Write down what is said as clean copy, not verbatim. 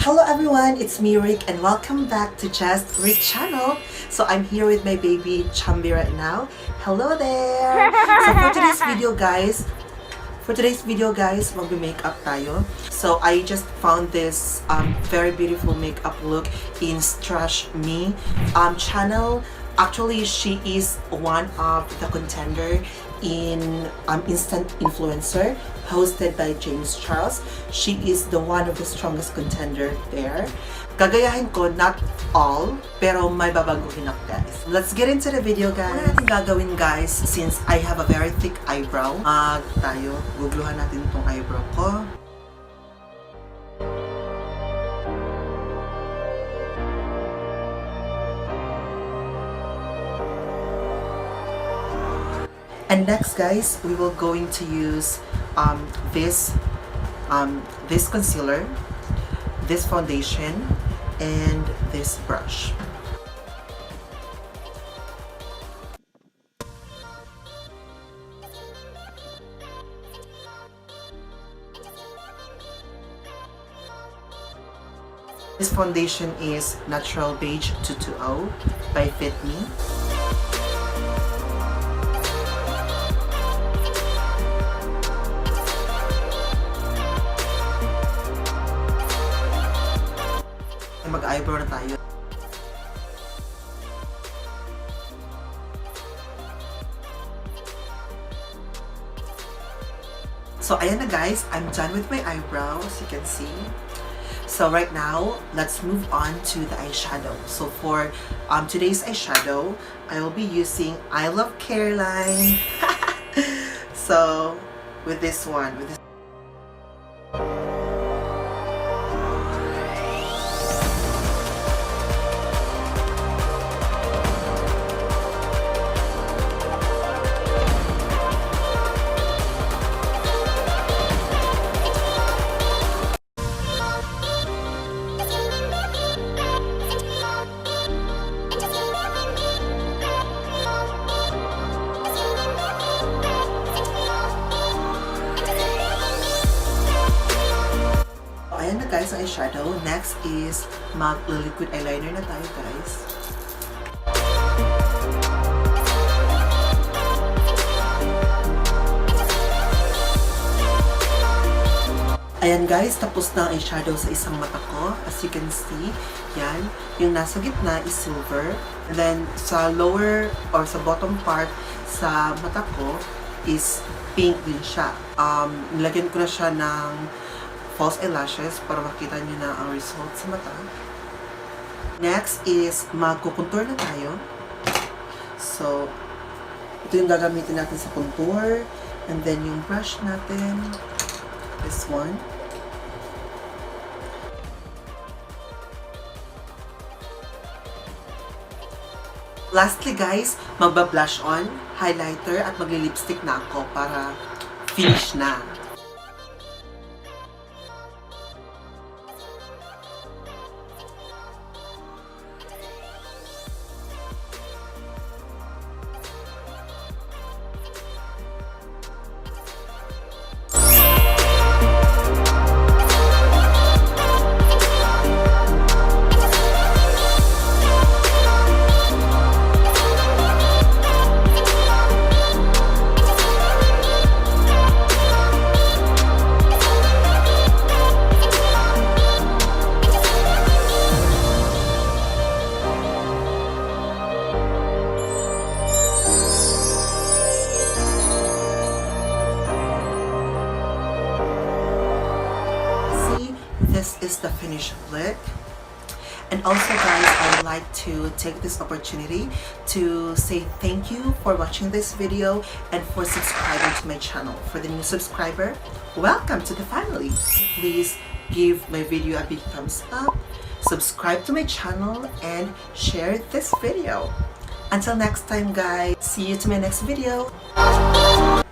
Hello everyone, it's me Rick and welcome back to Just Rick channel. So I'm here with my baby Chambi right now. Hello there! So for today's video guys, magbe-makeup tayo. So I just found this very beautiful makeup look in Strashme channel. Actually, she is one of the contender in Instant Influencer hosted by James Charles. She is the one of the strongest contender there. Gagayahin ko, not all, pero may babaguhin ako guys. Let's get into the video guys. Ano natin gagawin guys, since I have a very thick eyebrow, gugluhan natin itong eyebrow ko. And next guys, we will going to use this concealer, this foundation, and this brush. This foundation is Natural Beige 220 by Fit Me. Mag-eyebrow na tayo. So, ayan na guys. I'm done with my eyebrow, as you can see. So, right now, let's move on to the eyeshadow. So, for today's eyeshadow, I will be using I Love Caroline. So, with this one. Ayan na guys ang eyeshadow. Next is mag-liquid eyeliner na tayo guys. Ayan guys, tapos na ang eyeshadow sa isang mata ko. As you can see, yan. Yung nasa gitna is silver. And then sa lower or sa bottom part sa mata ko is pink din siya. Nilagyan ko na siya ng false eyelashes para makita nyo na ang result sa mata. Next is magkukontour na tayo. So, ito yung gagamitin natin sa contour. And then yung brush natin, this one. Lastly guys, magba-blush on, highlighter at magli-lipstick na ako para finish na. This is the finished look. And also guys, I would like to take this opportunity to say thank you for watching this video and for subscribing to my channel. For the new subscriber, welcome to the family. Please give my video a big thumbs up, subscribe to my channel, and share this video. Until next time guys, see you to my next video.